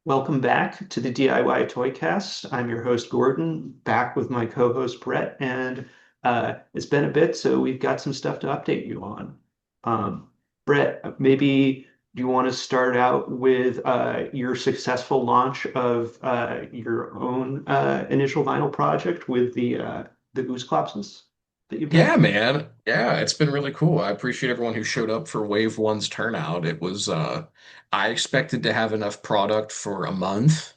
Welcome back to the DIY ToyCast. I'm your host, Gordon, back with my co-host, Brett, and it's been a bit, so we've got some stuff to update you on. Um, Brett, maybe do you want to start out with your successful launch of your own initial vinyl project with the Oozclopses that you've Yeah, done? man. Yeah, it's been really cool. I appreciate everyone who showed up for Wave One's turnout. I expected to have enough product for a month,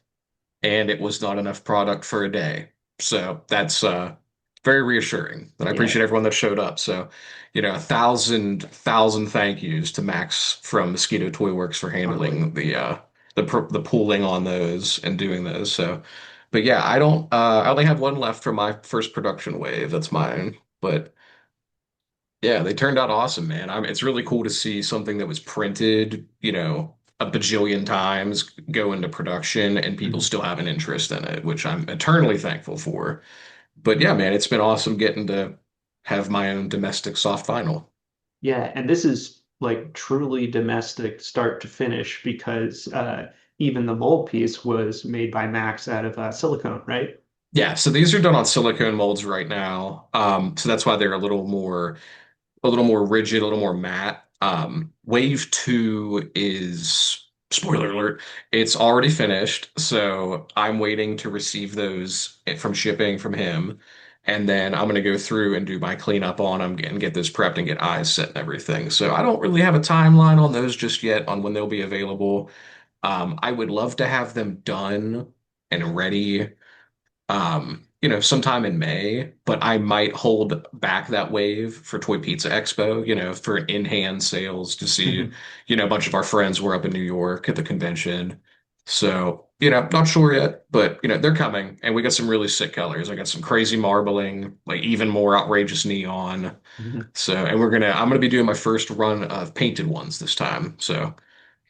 and it was not enough product for a day. So that's very reassuring. And I Yeah, appreciate everyone that showed up. So, a thousand thank yous to Max from Mosquito Toy Works for totally. handling the pooling on those and doing those. So, but yeah, I only have one left for my first production wave. That's mine. But yeah, they turned out awesome, man. It's really cool to see something that was printed, a bajillion times go into production and people Mhm. still have an interest in it, which I'm eternally thankful for. But yeah, man, it's been awesome getting to have my own domestic soft vinyl. Yeah, and this is like truly domestic start to finish because even the mold piece was made by Max out of silicone, right? Yeah, so these are done on silicone molds right now. So that's why they're a little more rigid, a little more matte. Wave two is, spoiler alert, it's already finished. So I'm waiting to receive those from shipping from him. And then I'm going to go through and do my cleanup on them and get this prepped and get eyes set and everything. So I don't really have a timeline on those just yet on when they'll be available. I would love to have them done and ready sometime in May, but I might hold back that wave for Toy Pizza Expo, for an in-hand sales to see, Mhm. a bunch of our friends were up in New York at the convention. So, not sure yet, but they're coming and we got some really sick colors. I got some crazy marbling, like even more outrageous neon. Mhm. So, and I'm gonna be doing my first run of painted ones this time. So,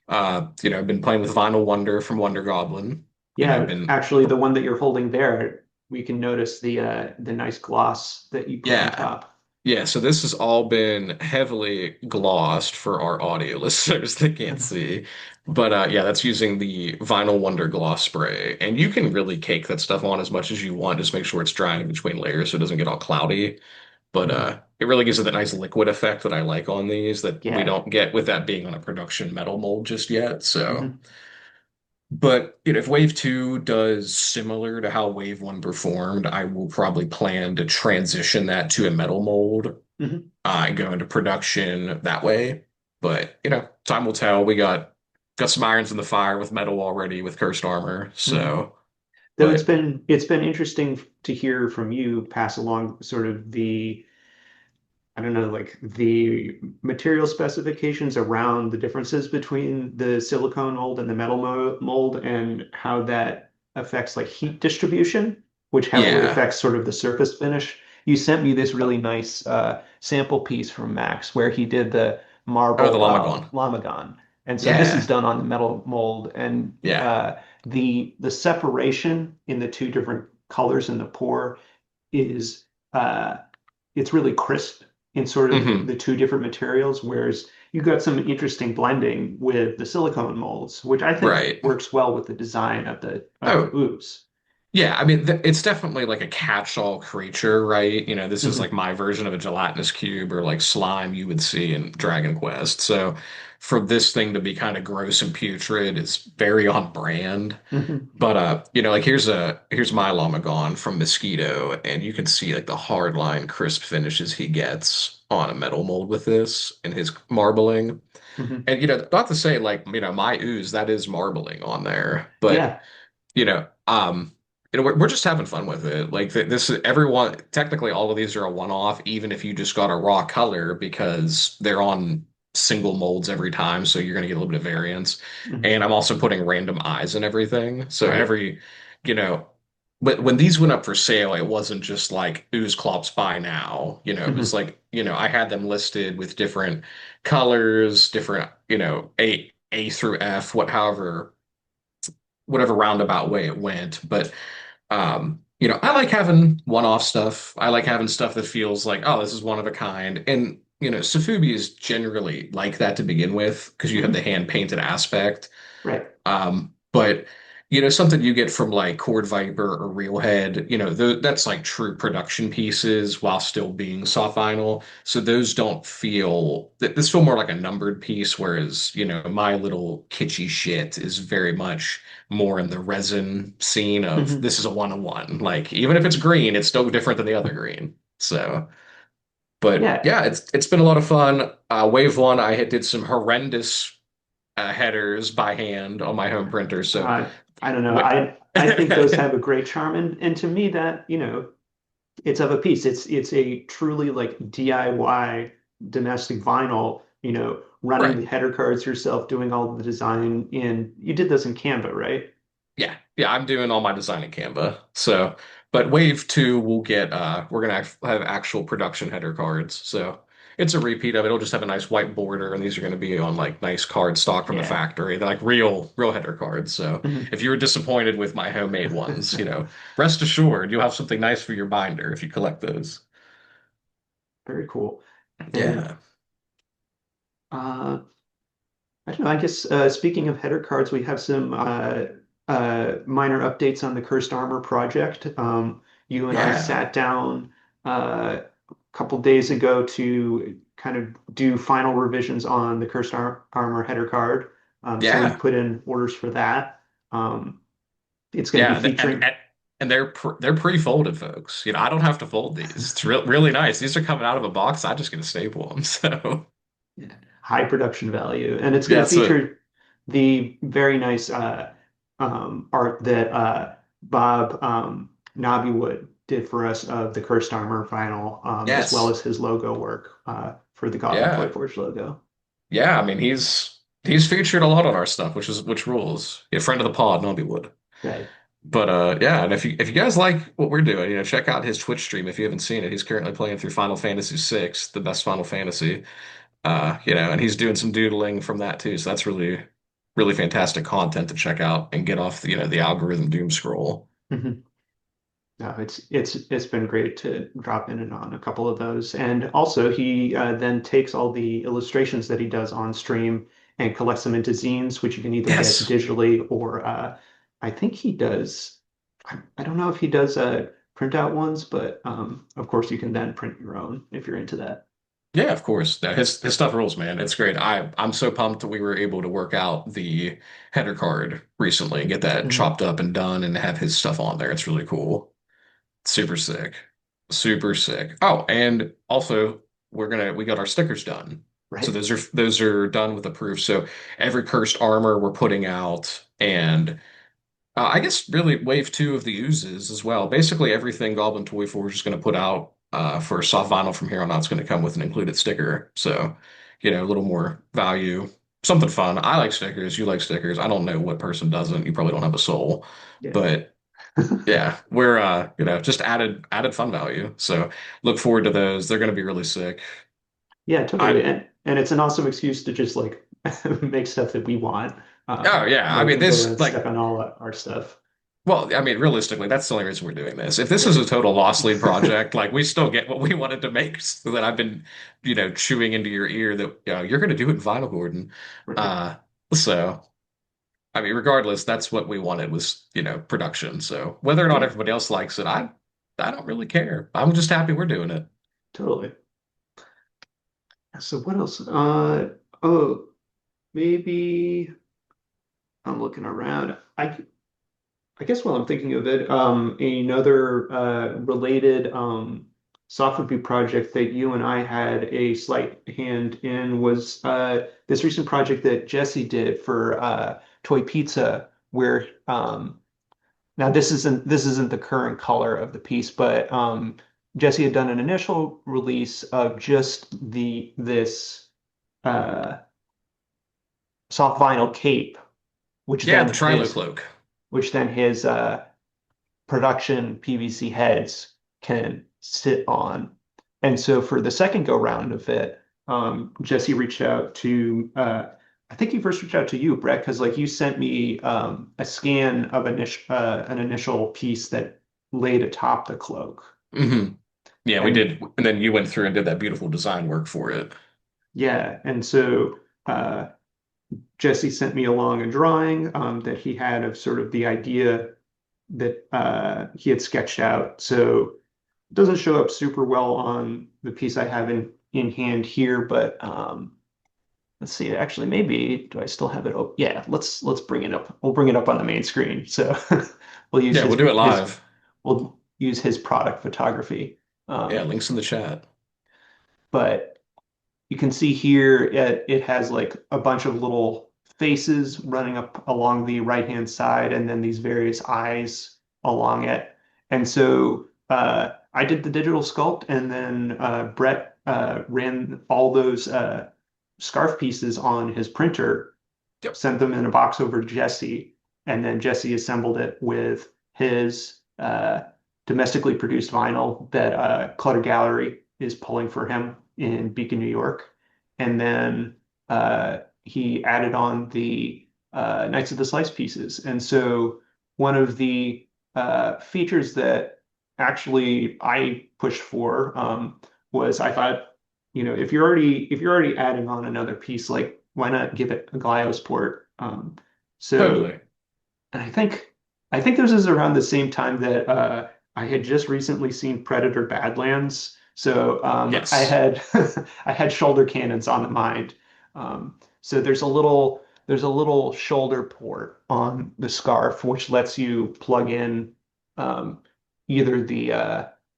I've been playing with Vinyl Wonder from Wonder Goblin. I've Yeah, been actually, the one that you're holding there, we can notice the nice gloss that you put on Yeah. top. Yeah, so this has all been heavily glossed for our audio listeners that can't Mhm. see. But yeah, that's using the Vinyl Wonder Gloss Spray. And you can really cake that stuff on as much as you want. Just make sure it's drying in between layers so it doesn't get all cloudy. But Mhm. it really gives it that nice liquid effect that I like on these that we Yeah. don't get with that being on a production metal mold just yet. So, Mhm. but if Wave 2 does similar to how Wave 1 performed, I will probably plan to transition that to a metal mold Mhm. and go into production that way. But time will tell. We got some irons in the fire with metal already with cursed armor. Mhm. So, Though but it's been interesting to hear from you pass along sort of the I don't know, like the material specifications around the differences between the silicone mold and the metal mold and how that affects like heat distribution, which heavily yeah. affects sort of the surface finish. You sent me this really nice sample piece from Max where he did the Oh, the marble llama gone. Lamagon. And so this is Yeah. done on the metal mold and Yeah. the separation in the two different colors in the pour is it's really crisp in sort of Hmm. the two different materials, whereas you got some interesting blending with the silicone molds, which I think Right. works well with the design of the Oh, ooze. yeah, I mean, th it's definitely like a catch-all creature, right? This is like Mhm. my version of a gelatinous cube or like slime you would see in Dragon Quest. So for this thing to be kind of gross and putrid is very on brand. Mhm. But like here's my Lamagon from Mosquito, and you can see like the hard line crisp finishes he gets on a metal mold with this and his marbling. Mhm. And not to say like, my ooze, that is marbling on there, but Yeah. you know, um, we're just having fun with it. Like this is everyone, technically all of these are a one-off, even if you just got a raw color because they're on single molds every time, so you're gonna get a little bit of variance. Mhm. And I'm also putting random eyes and everything. So Right. you know, when these went up for sale, it wasn't just like ooze clops buy now. It was Mhm. like, I had them listed with different colors, different, A through F, whatever roundabout way it went. But I like having one-off stuff. I like having stuff that feels like, oh, this is one of a kind. And Sofubi is generally like that to begin with because you have the Mhm. hand painted aspect. Right. But Something you get from like Cord Viper or Reelhead, that's like true production pieces while still being soft vinyl. So those don't feel, this feel more like a numbered piece, whereas, my little kitschy shit is very much more in the resin scene of Hmm. this is a one-on-one. Like, even if it's green, it's still different than the other green. So, but Yeah. yeah, it's been a lot of fun. Wave one, did some horrendous headers by hand on my home printer. So, Uh, I don't know. wait. I think those have a great charm, and to me that, it's of a piece. It's a truly like DIY domestic vinyl, running Right. the header cards yourself, doing all the design in, you did this in Canva, right? Yeah. Yeah, I'm doing all my design in Canva. So, but wave two, we're gonna have actual production header cards. So it's a repeat of it. It'll just have a nice white border, and these are gonna be on like nice card stock from the Yeah. factory. They're like real header cards. So Mhm. if you were disappointed with my homemade ones, rest assured you'll have something nice for your binder if you collect those. Very cool. And Yeah. uh I don't know. I guess speaking of header cards, we have some minor updates on the Cursed Armor project. You and I Yeah. sat down a couple days ago to kind of do final revisions on the Armor header card. So we've Yeah. put in orders for that. Um, it's going to be Yeah, featuring, and they're pre-folded, folks. I don't have to fold these. It's really nice. These are coming out of a box. I just get to staple them. So yeah, high production value, and it's going yeah, to feature the very nice art that Bob Knobbywood did for us of the Cursed Armor vinyl, as well yes, as his logo work for the Goblin Toy yeah, Forge logo. yeah. I mean, he's featured a lot on our stuff, which rules. Yeah, friend of the pod, Nobbywood. Right. But yeah, and if you guys like what we're doing, check out his Twitch stream if you haven't seen it. He's currently playing through Final Fantasy VI, the best Final Fantasy. And he's doing some doodling from that too. So that's really fantastic content to check out and get off the algorithm doom scroll. Mhm. No, it's been great to drop in and on a couple of those. And also he then takes all the illustrations that he does on stream and collects them into zines, which you can either get Yes. digitally or I think he does. I don't know if he does printout ones, but of course you can then print your own if you're into that. Yeah, of course. No, his stuff rules, man. It's great. I'm so pumped that we were able to work out the header card recently and get that Mhm. chopped up and done and have his stuff on there. It's really cool. Super sick. Super sick. Oh, and also we got our stickers done. So Right. those are done with approved. So every cursed armor we're putting out, and I guess really wave two of the oozes as well. Basically, everything Goblin Toy Forge is going to put out for soft vinyl from here on out is going to come with an included sticker. So, a little more value, something fun. I like stickers. You like stickers. I don't know what person doesn't. You probably don't have a soul, Yeah. but yeah, we're just added fun value. So look forward to those. They're going to be really sick. Yeah, totally. I And it's an awesome excuse to just like make stuff that we want. Oh yeah, I Like mean go this and step like on all our stuff. Well, I mean, realistically, that's the only reason we're doing this. If this is a Right. total loss lead project, like we still get what we wanted to make, so that I've been, chewing into your ear that you're going to do it in vinyl, Gordon. Right. Uh, so I mean, regardless, that's what we wanted was, production. So whether or not Yeah, everybody else likes it, I don't really care. I'm just happy we're doing it. totally. So what else? Oh, maybe I'm looking around. I guess while I'm thinking of it, another related soft review project that you and I had a slight hand in was this recent project that Jesse did for Toy Pizza, where now this isn't the current color of the piece, but Jesse had done an initial release of just the this uh, soft vinyl cape, which Yeah, then the Trilo his cloak. production PVC heads can sit on. And so for the second go round of it, Jesse reached out to I think he first reached out to you, Brett, because like you sent me a scan of an initial piece that laid atop the cloak. hmm Yeah, we And did, and then you went through and did that beautiful design work for it. yeah, and so Jesse sent me along a drawing that he had of sort of the idea that he had sketched out. So it doesn't show up super well on the piece I have in hand here, but let's see. Actually, maybe do I still have it? Oh, yeah. Let's bring it up. We'll bring it up on the main screen. So we'll use Yeah, we'll do it his live. we'll use his product photography. Yeah, Um, links in the chat. but you can see here it has like a bunch of little faces running up along the right-hand side, and then these various eyes along it. And so I did the digital sculpt, and then Brett ran all those scarf pieces on his printer, Yep. sent them in a box over to Jesse, and then Jesse assembled it with his domestically produced vinyl that Clutter Gallery is pulling for him in Beacon, New York. And then he added on the Knights of the Slice pieces. And so one of the features that actually I pushed for was I thought, if you're already adding on another piece, like why not give it a Gliosport? So Totally. and I think this is around the same time that I had just recently seen Predator Badlands. So I Yes. had I had shoulder cannons on the mind. So there's a little shoulder port on the scarf which lets you plug in um, either the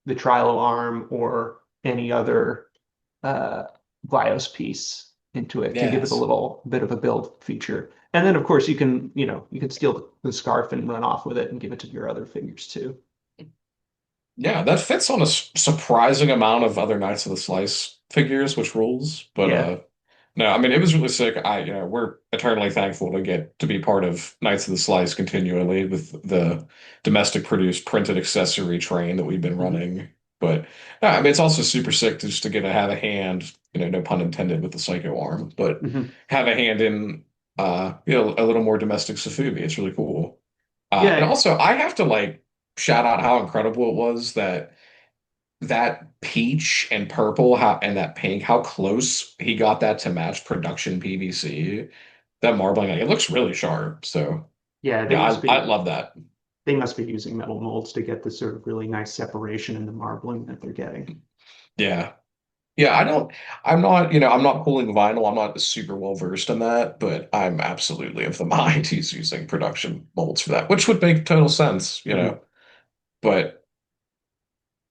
trilo arm or any other uh, Glios piece into it to give it a Yes. little bit of a build feature. And then, of course, you can steal the scarf and run off with it and give it to your other figures too. Yeah, that fits on a surprising amount of other Knights of the Slice figures, which rules. But Yeah. no, I mean it was really sick. We're eternally thankful to get to be part of Knights of the Slice continually with the domestic produced printed accessory train that we've been Hmm. running. But no, I mean it's also super sick just to get to have a hand, no pun intended with the psycho arm, but Hmm. have a hand in a little more domestic Safubi. It's really cool. And Yeah. also I have to like shout out how incredible it was that peach and purple, how and that pink, how close he got that to match production PVC. That marbling, it looks really sharp. So Yeah. They yeah, must I be love that. they must be using metal molds to get this sort of really nice separation in the marbling that they're getting. Yeah. Yeah, I'm not pulling vinyl. I'm not super well versed in that, but I'm absolutely of the mind he's using production molds for that, which would make total sense. Hmm. But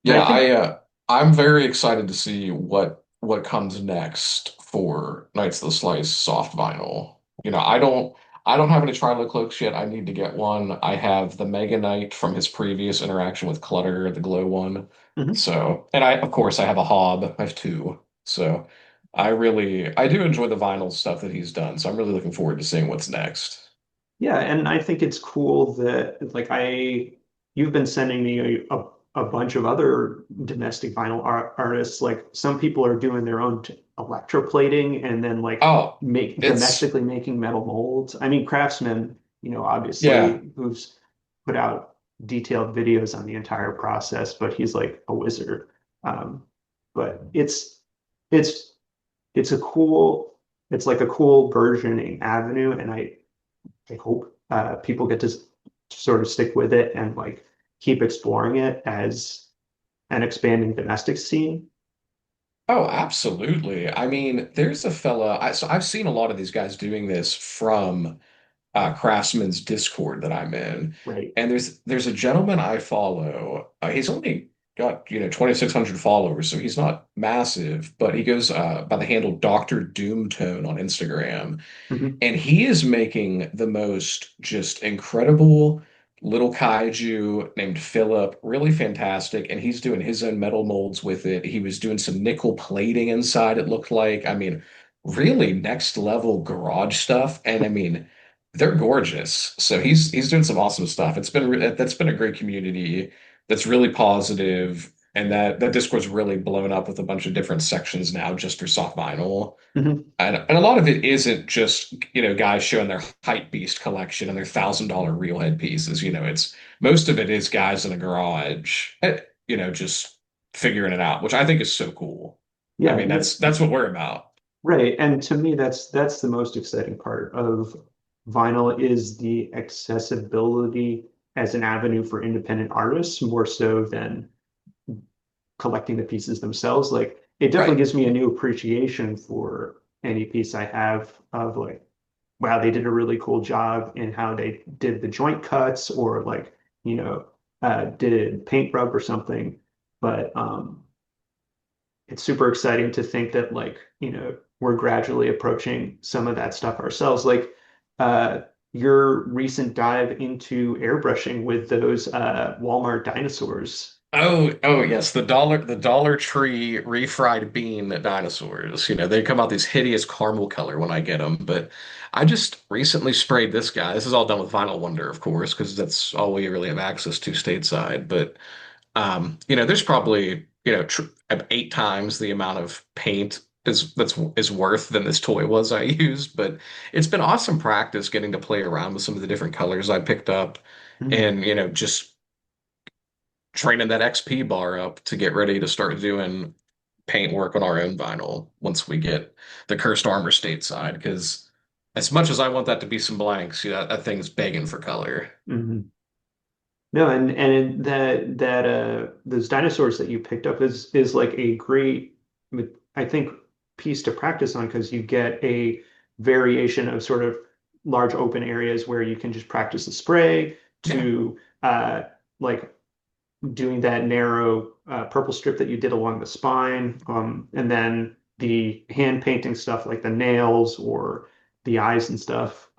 And I yeah, think I'm very excited to see what comes next for Knights of the Slice soft vinyl. I don't have any Trilo cloaks yet. I need to get one. I have the Mega Knight from his previous interaction with Clutter, the glow one. mhm. So, and of course I have a Hob. I have two. So I do enjoy the vinyl stuff that he's done. So I'm really looking forward to seeing what's next. Yeah, and I think it's cool that you've been sending me a bunch of other domestic vinyl artists. Like some people are doing their own electroplating and then like Oh, make it's domestically making metal molds. I mean, Craftsman, yeah. obviously who's put out detailed videos on the entire process, but he's like a wizard. Um, but it's it's a cool it's like a cool versioning avenue, and I hope people get to sort of stick with it and like keep exploring it as an expanding domestic scene. Oh, absolutely. I mean, there's a fella. So I've seen a lot of these guys doing this from Craftsman's Discord that I'm in, Right. and there's a gentleman I follow. He's only got 2,600 followers, so he's not massive, but he goes by the handle Dr. Doomtone on Instagram. Hmm. And he is making the most just incredible little kaiju named Philip, really fantastic. And he's doing his own metal molds with it. He was doing some nickel plating inside, it looked like. I mean, really next level garage stuff. And I mean, they're gorgeous. So he's doing some awesome stuff. That's been a great community that's really positive, and that Discord's really blown up with a bunch of different sections now just for soft vinyl. Hmm. And a lot of it isn't just, guys showing their hype beast collection and their $1,000 reel head pieces. It's most of it is guys in a garage, just figuring it out, which I think is so cool. I Yeah, mean, that's what we're about. Right. And to me, that's the most exciting part of vinyl is the accessibility as an avenue for independent artists, more so than collecting the pieces themselves. Like it definitely Right. gives me a new appreciation for any piece I have of like, wow, they did a really cool job in how they did the joint cuts or like, you know, did paint rub or something. But it's super exciting to think that like, we're gradually approaching some of that stuff ourselves. Like uh your recent dive into airbrushing with those Walmart dinosaurs. Oh yes, the Dollar Tree refried bean dinosaurs. They come out these hideous caramel color when I get them, but I just recently sprayed this guy. This is all done with Vinyl Wonder, of course, because that's all we really have access to stateside. But there's probably, tr 8 times the amount of paint is worth than this toy was I used. But it's been awesome practice getting to play around with some of the different colors I picked up, Mhm. and just training that XP bar up to get ready to start doing paint work on our own vinyl once we get the Cursed Armor stateside. Because as much as I want that to be some blanks, that thing's begging for color. Mhm. No, and that those dinosaurs that you picked up is like a great, I think, piece to practice on because you get a variation of sort of large open areas where you can just practice the spray Yeah. to like doing that narrow purple strip that you did along the spine, and then the hand painting stuff like the nails or the eyes and stuff.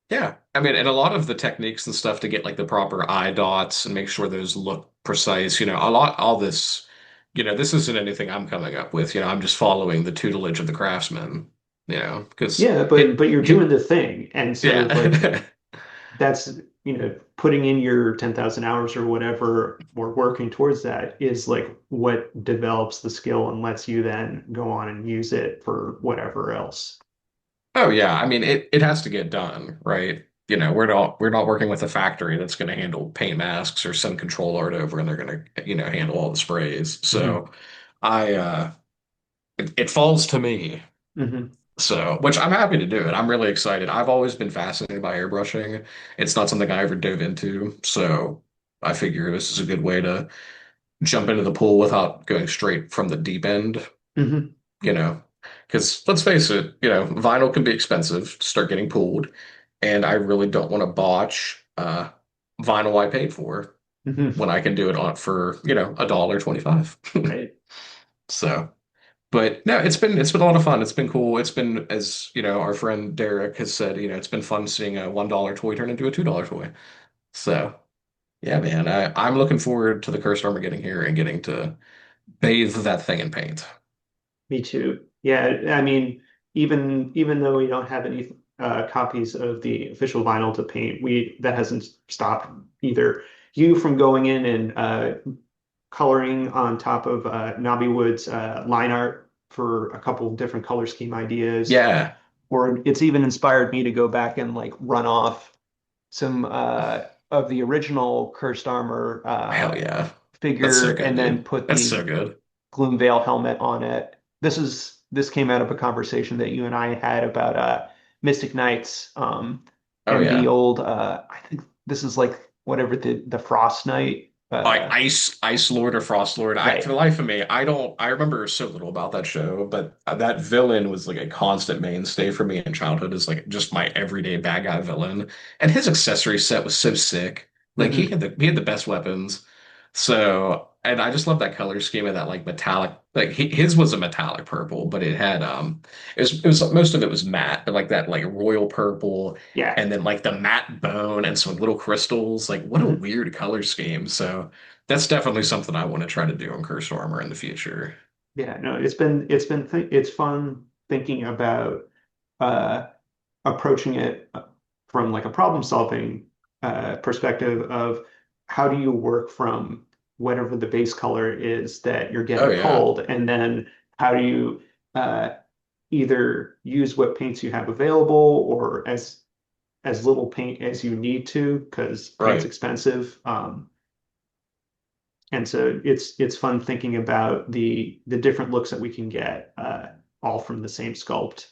Yeah. I mean, and a lot of the techniques and stuff to get like the proper eye dots and make sure those look precise, all this, this isn't anything I'm coming up with. I'm just following the tutelage of the craftsman, because Yeah, hit, but you're doing hit, the thing, and so like yeah. that's putting in your 10,000 hours or whatever or working towards that is like what develops the skill and lets you then go on and use it for whatever else. Oh yeah, I mean it has to get done, right? We're not working with a factory that's going to handle paint masks or send control art over and they're going to, handle all the sprays. Hmm. So I it falls to me. Hmm. So, which I'm happy to do it. I'm really excited. I've always been fascinated by airbrushing. It's not something I ever dove into, so I figure this is a good way to jump into the pool without going straight from the deep end, Hmm. you know. Because let's face it, vinyl can be expensive to start getting pulled, and I really don't want to botch vinyl I paid for Hmm. when I can do it on for, $1.25. Right. So, but no, it's been a lot of fun. It's been cool. It's been, as our friend Derek has said, it's been fun seeing a $1 toy turn into a $2 toy. So yeah, man, I'm looking forward to the Cursed Armor getting here and getting to bathe that thing in paint. Me too. Yeah, I mean, even though we don't have any copies of the official vinyl to paint, we that hasn't stopped either you from going in and coloring on top of Nobby Wood's line art for a couple of different color scheme ideas, Yeah, or it's even inspired me to go back and like run off some of the original Cursed Armor hell yeah, that's figure so and good, then dude. put That's so the good. Gloomvale helmet on it. This came out of a conversation that you and I had about Mystic Knights, Oh and the yeah. old I think this is like whatever the Frost Knight, Like Ice Lord or Frost Lord. For right. the life of me, I remember so little about that show, but that villain was like a constant mainstay for me in childhood as like just my everyday bad guy villain. And his accessory set was so sick. Like he Hmm. had the he had the best weapons. So, and I just love that color scheme of that like metallic, like his was a metallic purple, but it was most of it was matte, but like that like royal purple Yeah. and then like the matte bone and some little crystals. Like what a Hmm. weird color scheme. So that's definitely something I want to try to do on Cursed Armor in the future. Yeah, no, it's fun thinking about uh approaching it from like a problem solving perspective of how do you work from whatever the base color is that you're Oh getting yeah, pulled, and then how do you uh, either use what paints you have available or as little paint as you need to because paint's right. expensive. And so it's fun thinking about the different looks that we can get. all from the same sculpt.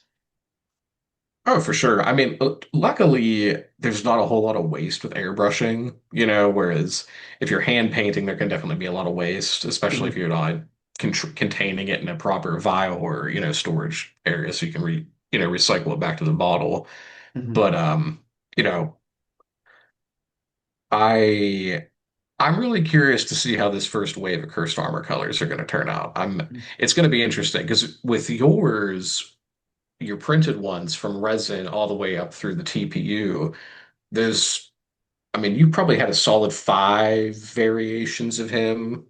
Oh, for sure. I mean, luckily, there's not a whole lot of waste with airbrushing, whereas if you're hand painting, there can definitely be a lot of waste, especially if Hmm. you're not containing it in a proper vial or, storage area so you can recycle it back to the bottle. Hmm. But you know, I I'm really curious to see how this first wave of cursed armor colors are going to turn out. It's going to be interesting because with your printed ones from resin all the way up through the TPU, there's, I mean, you probably had a solid five variations of him.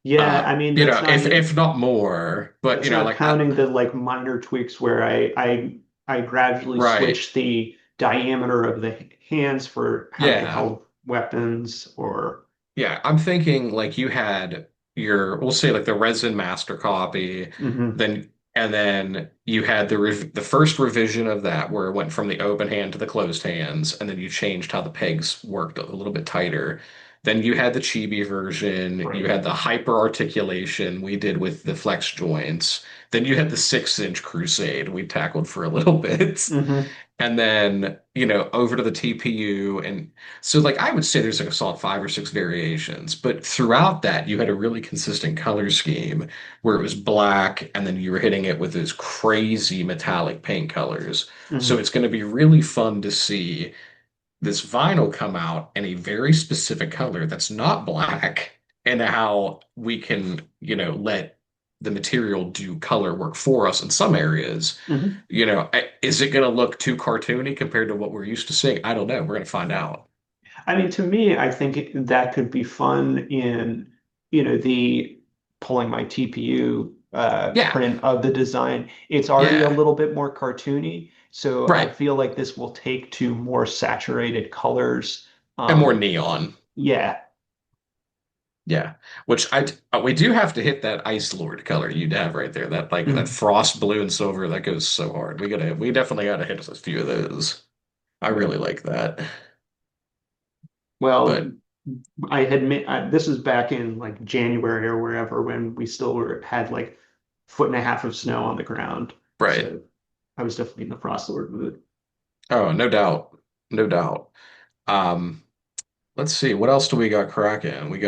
Yeah, I mean If not more, but that's not like counting the like minor tweaks where I gradually right. switched the diameter of the hands for how they Yeah. held weapons or Yeah, I'm thinking like you had we'll say like the resin master copy, hmm. then you had the first revision of that where it went from the open hand to the closed hands, and then you changed how the pegs worked a little bit tighter. Then you had the chibi version, you Right. had the hyper articulation we did with the flex joints. Then you had the 6-inch crusade we tackled for a little bit. Hmm. And then, over to the TPU. And so, like, I would say there's like a solid five or six variations, but throughout that, you had a really consistent color scheme where it was black and then you were hitting it with those crazy metallic paint colors. So Hmm. it's going to be really fun to see this vinyl come out in a very specific color that's not black and how we can, let the material do color work for us in some areas. Hmm. Is it going to look too cartoony compared to what we're used to seeing? I don't know. We're going to find out. I mean, to me, I think that could be fun in, the pulling my TPU Yeah. print of the design. It's already a Yeah. little bit more cartoony, so I Right. feel like this will take to more saturated colors. And more Um, neon. yeah. Yeah. Which we do have to hit that Ice Lord color you'd have right there. That Mhm. frost blue and silver that goes so hard. We definitely gotta hit a few of those. I really like that. Well, But this was back in like January or wherever when we still had like foot and a half of snow on the ground. right. So I was definitely in the frost lord mood. Oh, no doubt. No doubt. Um, let's see, what else do we got cracking? We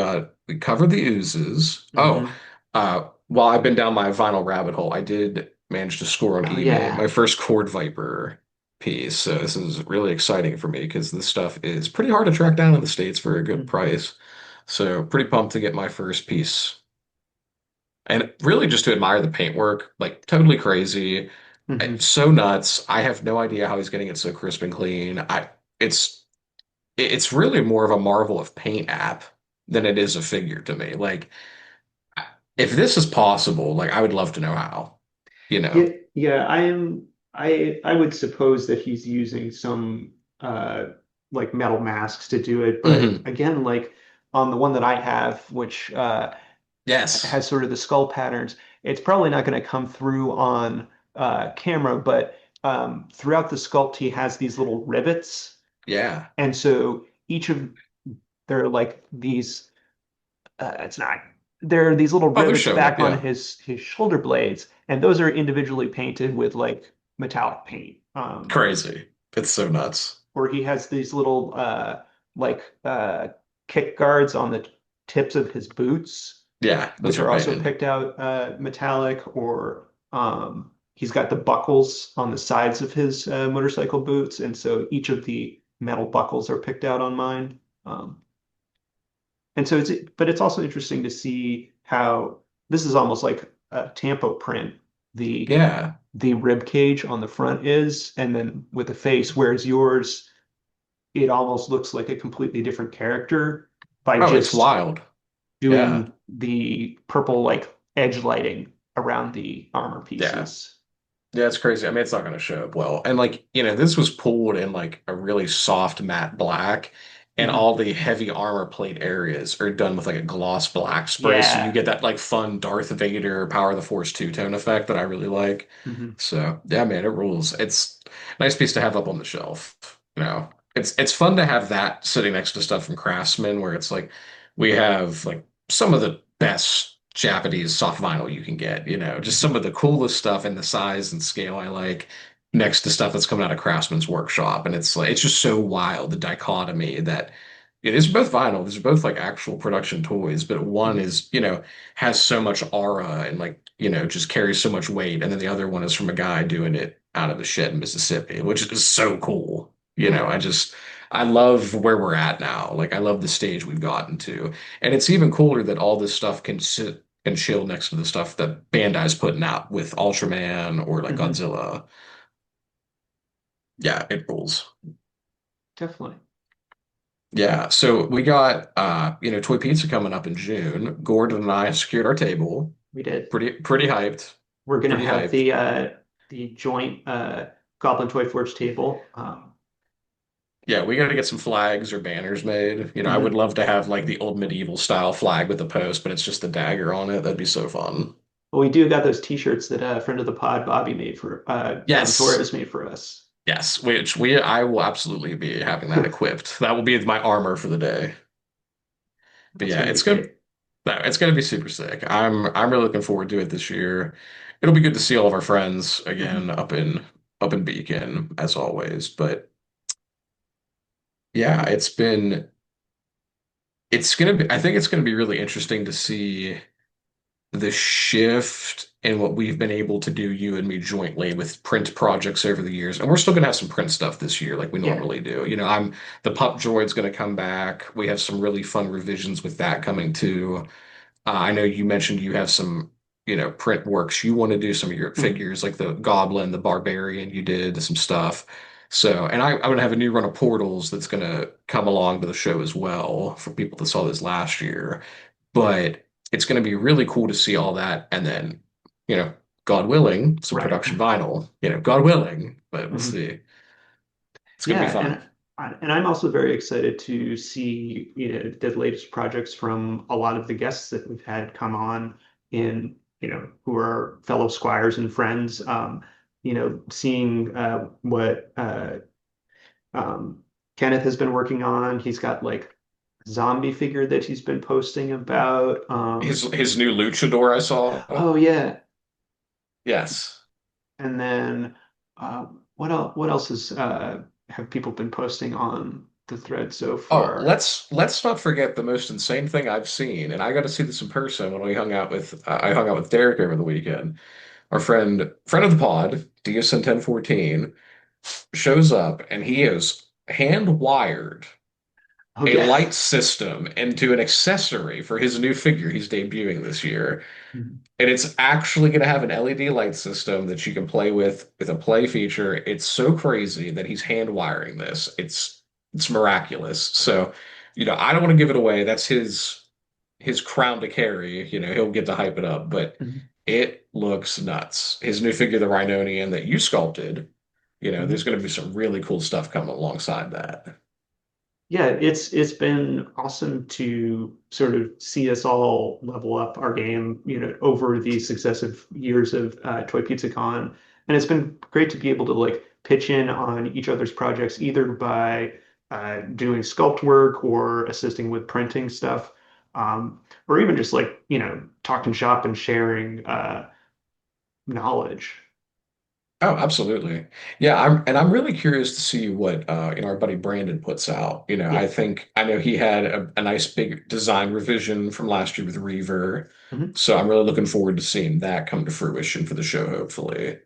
covered the oozes. Oh, Hmm. while I've been down my vinyl rabbit hole, I did manage to score on Oh eBay my yeah. first Cord Viper piece. So this is really exciting for me because this stuff is pretty hard to track down in the States for a good Hmm. price. So pretty pumped to get my first piece. And really just to admire the paintwork, like totally crazy. Hmm. It's so nuts. I have no idea how he's getting it so crisp and clean. It's it's really more of a marvel of paint app than it is a figure to me. Like, if this is possible, like I would love to know how, you Yeah, know. yeah, I would suppose that he's using some like metal masks to do it, but Hmm. again, like on the one that I have, which Yes. has sort of the skull patterns, it's probably not going to come through on camera, but throughout the sculpt, he has these little rivets, Yeah. and so each of they're like these it's not. There are these little Oh, they're rivets showing back up. on Yeah. his shoulder blades, and those are individually painted with like metallic paint. Crazy. It's so nuts. Or he has these little like kick guards on the tips of his boots, Yeah, those which are are also painted. picked out metallic. Or he's got the buckles on the sides of his motorcycle boots, and so each of the metal buckles are picked out on mine. Um, And so but it's also interesting to see how this is almost like a tampo print. The Yeah. the rib cage on the front is, and then with the face, whereas yours, it almost looks like a completely different character by Oh, it's just wild. Yeah. doing the purple like edge lighting around the armor Yeah. pieces. Yeah, it's crazy. I mean, it's not going to show up well. And like, this was pulled in like a really soft matte black, and Hmm. all the heavy armor plate areas are done with like a gloss black spray. So you Yeah. get that like fun Darth Vader Power of the Force two-tone effect that I really like. Hmm. So yeah, man, it rules. It's a nice piece to have up on the shelf. It's fun to have that sitting next to stuff from Craftsman where it's like we have like some of the best Japanese soft vinyl you can get, just some of the coolest stuff in the size and scale I like next to stuff that's coming out of Craftsman's Workshop. And it's like, it's just so wild, the dichotomy that these are both vinyl, these are both like actual production toys, but one Mhm. is, has so much aura and like, just carries so much weight. And then the other one is from a guy doing it out of a shed in Mississippi, which is so cool. Yeah. I love where we're at now. Like, I love the stage we've gotten to. And it's even cooler that all this stuff can sit and chill next to the stuff that Bandai's putting out with Ultraman or like Hmm. Godzilla. Yeah, it rules. Definitely. Yeah, so we got Toy Pizza coming up in June. Gordon and I secured our table. We did. Pretty hyped. We're gonna Pretty have hyped. the joint Goblin Toy Forge table. Yeah, we got to get some flags or banners made. I would Mhm. love to have like the old medieval style flag with a post, but it's just a dagger on it. That'd be so fun. Well, we do got those T-shirts that a friend of the pod, Bobby, made for Bobby Yes. Torres made for us. Yes, which we I will absolutely be having that equipped. That will be my armor for the day. But That's yeah, gonna be great. it's gonna be super sick. I'm really looking forward to it this year. It'll be good to see all of our friends again Mhm. up in Beacon as always. But yeah, I think it's gonna be really interesting to see the shift in what we've been able to do, you and me jointly with print projects over the years. And we're still gonna have some print stuff this year, like we Yeah. normally do. The Pup Droid's gonna come back. We have some really fun revisions with that coming too. I know you mentioned you have some, print works you want to do some of your Mhm. figures, like the Goblin, the Barbarian, you did some stuff. So, and I'm gonna have a new run of Portals that's gonna come along to the show as well for people that saw this last year. But it's gonna be really cool to see all that, and then, you know, God willing, some Right. production vinyl. God willing, but we'll Mhm. see. It's gonna be Yeah, fun. and I'm also very excited to see, the latest projects from a lot of the guests that we've had come on in, who are fellow squires and friends. Seeing what Kenneth has been working on. He's got like a zombie figure that he's been posting about. His new luchador I saw. Oh yeah, Yes. and then what else? What else is have people been posting on the thread so Oh, far? let's not forget the most insane thing I've seen, and I got to see this in person when I hung out with Derek over the weekend. Our friend of the pod, DSN 1014, shows up and he has hand wired Oh a yeah. light system into an accessory for his new figure he's debuting this year. Mhm. And it's actually going to have an LED light system that you can play with a play feature. It's so crazy that he's hand wiring this. It's miraculous. So, I don't want to give it away. That's his crown to carry. He'll get to hype it up, but Mhm. it looks nuts. His new figure, the Rhinonian that you sculpted, there's Mhm. going to be some really cool stuff coming alongside that. Yeah, it's been awesome to sort of see us all level up our game, over the successive years of Toy Pizza Con. And it's been great to be able to like pitch in on each other's projects, either by doing sculpt work or assisting with printing stuff, or even just like, talking shop and sharing knowledge. Oh, absolutely. Yeah, I'm really curious to see what our buddy Brandon puts out. Yeah. I know he had a nice big design revision from last year with Reaver. Mhm. So I'm really looking forward to seeing that come to fruition for the show, hopefully.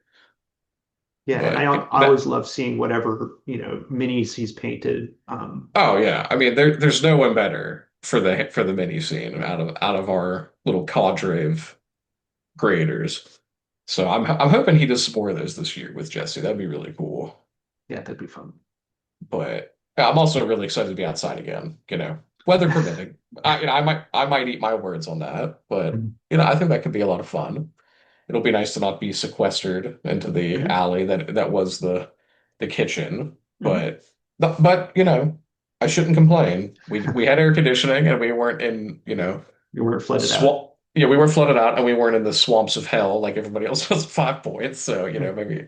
Yeah, and But I always love seeing whatever, minis he's painted. oh yeah, I mean there's no one better for the mini scene out of our little cadre of creators. So I'm hoping he does some more of those this year with Jesse. That'd be really cool. Yeah, that'd be fun. But yeah, I'm also really excited to be outside again, weather permitting. I might eat my words on that, but Mhm. I think that could be a lot of fun. It'll be nice to not be sequestered into the Mhm. alley that was the kitchen. Mhm. But I shouldn't complain. We had air conditioning and we weren't in, You weren't the flooded out. swamp. Yeah, we weren't flooded out and we weren't in the swamps of hell like everybody else was at 5 points. So, you know, maybe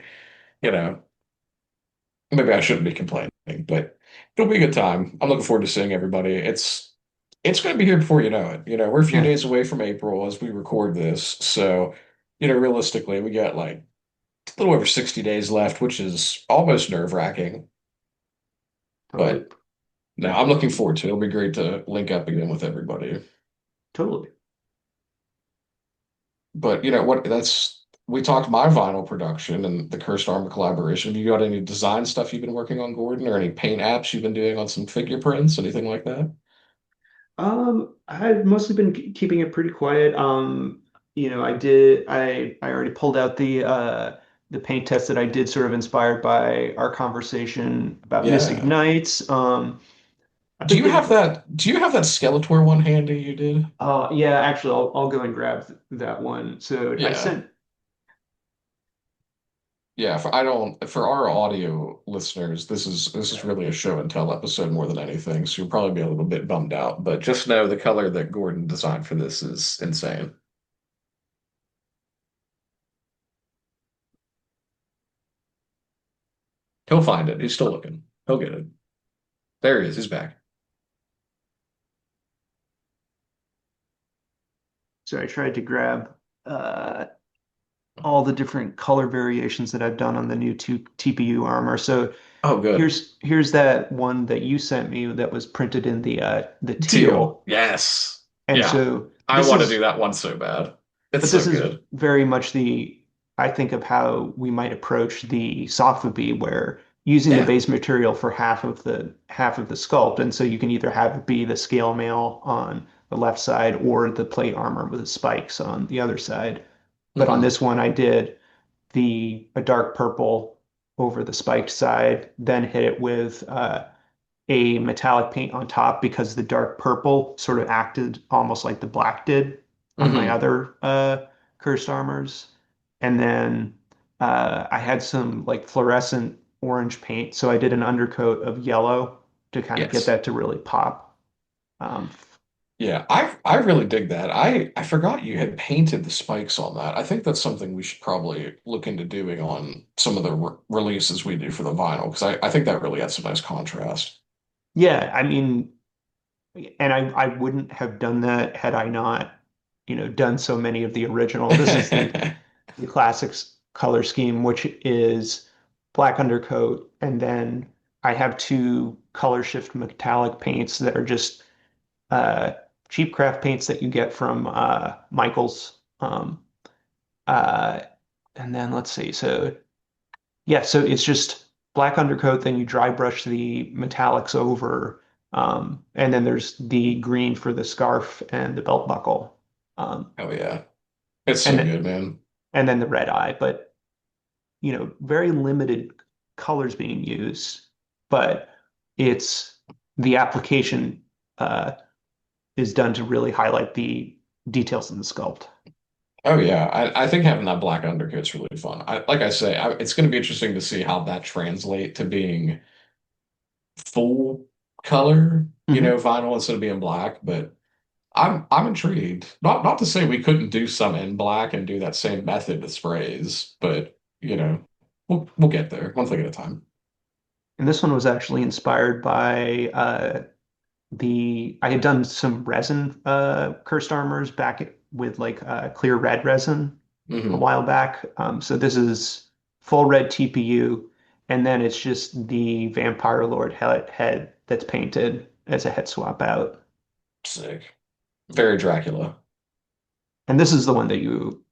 I shouldn't be complaining, but it'll be a good time. I'm looking forward to seeing everybody. it's going to be here before you know it. We're a few Yeah, days away from April as we record this. So, realistically, we got like a little over 60 days left, which is almost nerve-wracking. totally, But no, I'm looking forward to it. It'll be great to link up again with everybody. totally. But you know what? We talked my vinyl production and the Cursed Armor collaboration. Have you got any design stuff you've been working on, Gordon, or any paint apps you've been doing on some figure prints, anything like that? I've mostly been keeping it pretty quiet. I already pulled out the paint test that I did sort of inspired by our conversation about Mystic Yeah. Knights. I've been getting Do you have that Skeletor one handy you did? yeah, actually I'll go and grab that one. So I Yeah. sent Yeah, for our audio listeners, this is really a show and tell episode more than anything, so you'll probably be a little bit bummed out. But just know the color that Gordon designed for this is insane. He'll find it. He's still looking. He'll get it. There he is. He's back. so I tried to grab uh all the different color variations that I've done on the new TPU armor. So Oh, good. here's that one that you sent me that was printed in the Teal. teal. Yes. And Yeah. so I want to do that one so bad. It's but so this is good. very much I think of how we might approach the software where using the Yeah. base material for half of the sculpt. And so you can either have it be the scale mail on the left side or the plate armor with the spikes on the other side. But on Hmm. this one, I did a dark purple over the spiked side, then hit it with a metallic paint on top because the dark purple sort of acted almost like the black did on my Hmm. other cursed armors. And then I had some like fluorescent orange paint, so I did an undercoat of yellow to kind of get Yes. that to really pop. Um, Yeah, I really dig that. I forgot you had painted the spikes on that. I think that's something we should probably look into doing on some of the releases we do for the vinyl because I think that really adds some nice contrast. yeah, I mean, and I wouldn't have done that had I not, done so many of the original. This is the classics color scheme, which is black undercoat, and then I have two color shift metallic paints that are just uh, cheap craft paints that you get from Michael's. Uh, and then let's see, so yeah, so it's just black undercoat, then you dry brush the metallics over, and then there's the green for the scarf and the belt buckle, um, Oh yeah, it's so and good, man. and then the red eye. But very limited colors being used, but it's the application is done to really highlight the details in the sculpt. Oh yeah, I think having that black undercoat's really fun. Like I say, it's going to be interesting to see how that translate to being full color, Hmm. vinyl instead of being black. But I'm intrigued. Not to say we couldn't do some in black and do that same method with sprays, but we'll get there one thing at a time. And this one was actually inspired by I had done some resin cursed armors back with like clear red resin a Hmm. while back. So this is full red TPU, and then it's just the Vampire Lord head that's painted as a head swap out. Sick. Very Dracula. And this is the one that you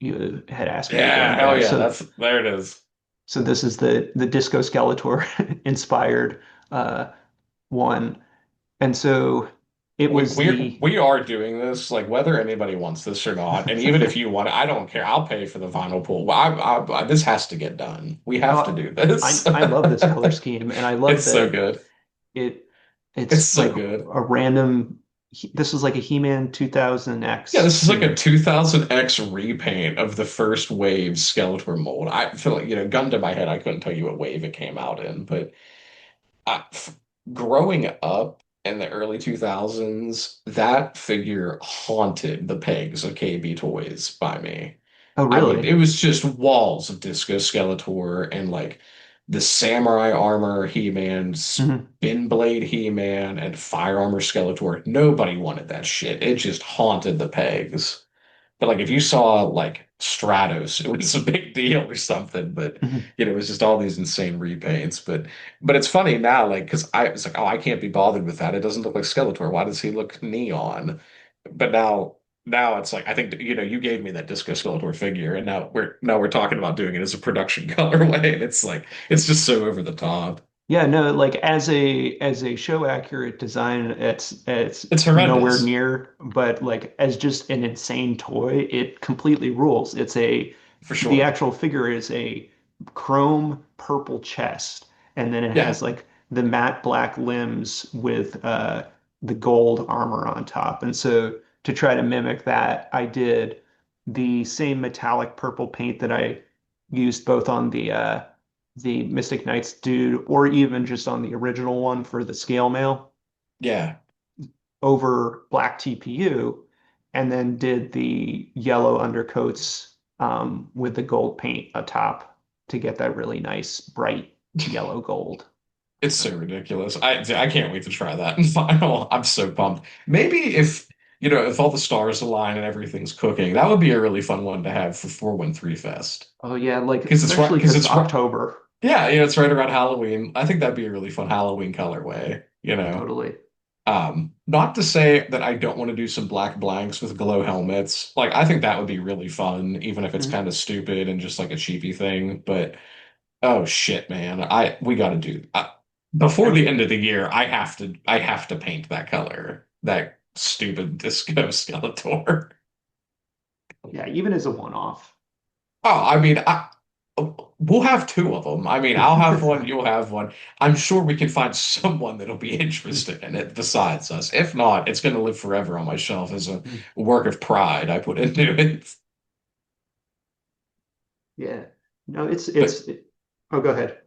had asked me to go Yeah, and hell grab. yeah. So There it is. so this is the Disco Skeletor inspired uh, one, and so it We was we the we are doing this, like whether anybody wants this or not, and even if you want it, I don't care. I'll pay for the vinyl pool. This has to get done. We have to Oh, do this. I love this color scheme, and I love It's so that good. it It's it's so like good. a random. This is like a He-Man Yeah, 2000X, this is like a 2000X repaint of the first wave Skeletor mold. I feel like, gun to my head, I couldn't tell you what wave it came out in, but I, f growing up in the early 2000s, that figure haunted the pegs of KB Toys by me. Oh, It really? was just walls of Disco Skeletor and like the samurai armor He-Man, Mhm. spin blade He-Man, and fire armor Skeletor. Nobody wanted that shit. It just haunted the pegs. But like if you saw like Stratos, it was a big deal or something. But Mhm. you know, it was just all these insane repaints. But it's funny now, like because I was like, oh, I can't be bothered with that. It doesn't look like Skeletor. Why does he look neon? But now it's like I think you know you gave me that Disco Skeletor figure, and now we're talking about doing it as a production colorway, and it's like it's just so over the top. Yeah, no, like as a show accurate design, it's It's nowhere horrendous near, but like as just an insane toy, it completely rules. for The sure. actual figure is a chrome purple chest, and then it Yeah, has like the matte black limbs with the gold armor on top. And so to try to mimic that, I did the same metallic purple paint that I used both on the Mystic Knights dude, or even just on the original one for the scale mail yeah. over black TPU, and then did the yellow undercoats with the gold paint atop to get that really nice bright yellow gold. It's so ridiculous. I can't wait to try that in final. I'm so pumped. Maybe if you know if all the stars align and everything's cooking, that would be a really fun one to have for 413 Fest. Oh yeah, like Because it's right especially because because it's it's right. October. Yeah, you know, it's right around Halloween. I think that'd be a really fun Halloween colorway, you know. Totally. Not to say that I don't want to do some black blanks with glow helmets. Like I think that would be really fun, even if it's Mhm. kind of stupid and just like a cheapy thing. But oh shit, man. We got to do I before the mean, end of the year. I have to paint that color. That stupid disco Skeletor. yeah, even as a one-off. Oh, I mean, we'll have two of them. I mean, I'll have one, you'll have one. I'm sure we can find someone that'll be interested in it besides us. If not, it's going to live forever on my shelf as a work of pride I put into it. Yeah. No, But oh, go ahead.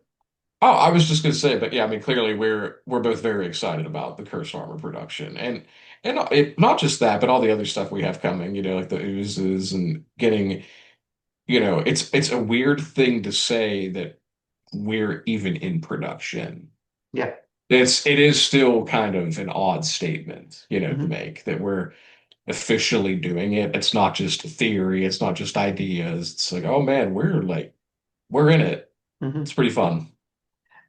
oh, I was just going to say, but yeah, I mean, clearly we're both very excited about the Cursed Armor production, and it not just that, but all the other stuff we have coming. You know, like the oozes and getting. You know, it's a weird thing to say that we're even in production. Yeah. It is still kind of an odd statement, you know, to Hmm. make that we're officially doing it. It's not just a theory, it's not just ideas. It's like, oh man, we're in it. It's Hmm. pretty fun.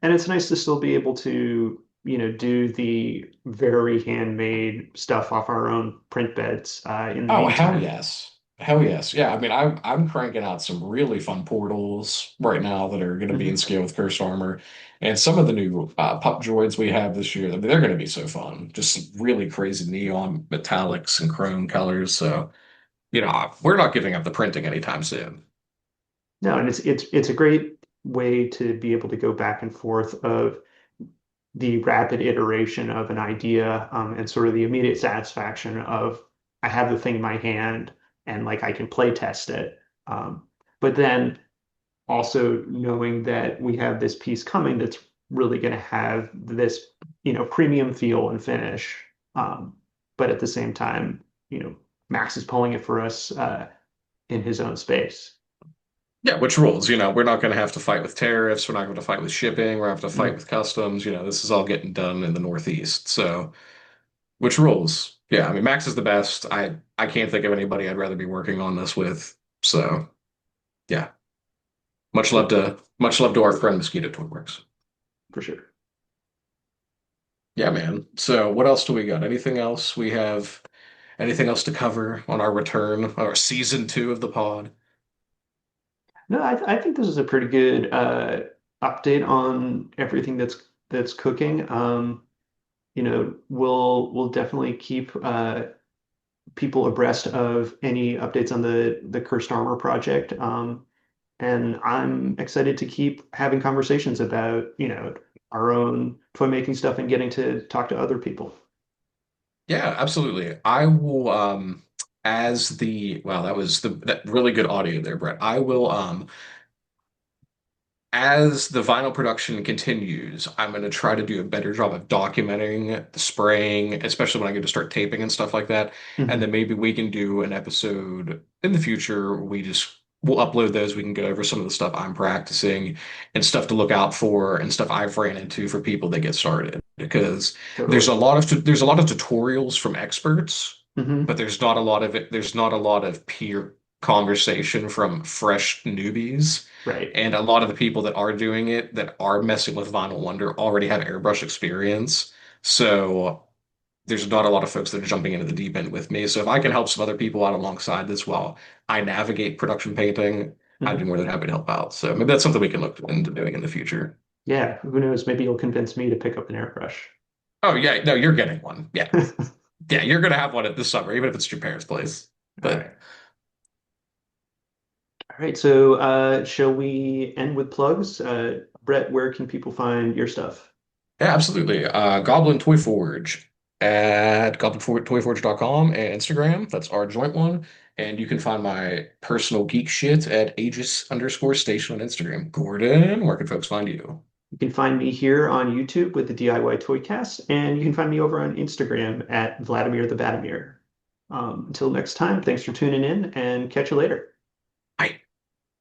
And it's nice to still be able to, do the very handmade stuff off our own print beds in the Oh, hell meantime. yes. Hell yes. Yeah, I mean I'm cranking out some really fun portals right now that are gonna be in Hmm. scale with Cursed Armor. And some of the new pup droids we have this year, they're gonna be so fun. Just really crazy neon metallics and chrome colors. So you know, we're not giving up the printing anytime soon. No, and it's a great way to be able to go back and forth of the rapid iteration of an idea and sort of the immediate satisfaction of I have the thing in my hand and like I can play test it. But then also knowing that we have this piece coming that's really going to have this, premium feel and finish. But at the same time, Max is pulling it for us in his own space. Yeah, which rules? You know, we're not going to have to fight with tariffs. We're not going to fight with shipping. We're going to have to fight Mhm. with customs. You know, this is all getting done in the Northeast. So, which rules? Yeah, I mean, Max is the best. I can't think of anybody I'd rather be working on this with. So, yeah, Cool, much love to our friend Mosquito Toyworks. for sure. Yeah, man. So, what else do we got? Anything else we have? Anything else to cover on our return, our season two of the pod? No, I think this is a pretty good update on everything that's cooking. We'll definitely keep people abreast of any updates on the Cursed Armor project. And I'm excited to keep having conversations about, our own toy making stuff and getting to talk to other people. Yeah, absolutely. I will as the wow, that was that really good audio there, Brett. I will as the vinyl production continues, I'm going to try to do a better job of documenting the spraying, especially when I get to start taping and stuff like that. And then Mhm. maybe we can do an episode in the future. We just we'll upload those. We can go over some of the stuff I'm practicing and stuff to look out for and stuff I've ran into for people that get started. Because Totally. there's a lot of tutorials from experts, Hmm. but there's not a lot of it. There's not a lot of peer conversation from fresh newbies. Right. And a lot of the people that are doing it, that are messing with Vinyl Wonder, already have airbrush experience. So there's not a lot of folks that are jumping into the deep end with me. So if I can help some other people out alongside this while I navigate production painting, I'd be Hmm. more than happy to help out. So maybe that's something we can look into doing in the future. Yeah, who knows? Maybe you'll convince me to pick up an airbrush. Oh yeah, no, you're getting one. Yeah. All Yeah, you're gonna have one at this summer, even if it's your parents' place. But right. All right. So, shall we end with plugs? Brett, where can people find your stuff? yeah, absolutely. Goblin Toy Forge at goblintoyforge.com and Instagram. That's our joint one. And you can find my personal geek shit at Aegis_station on Instagram. Gordon, where can folks find you? You can find me here on YouTube with the DIY ToyCast, and you can find me over on Instagram at Vladimir the Batimir. Until next time, thanks for tuning in and catch you later.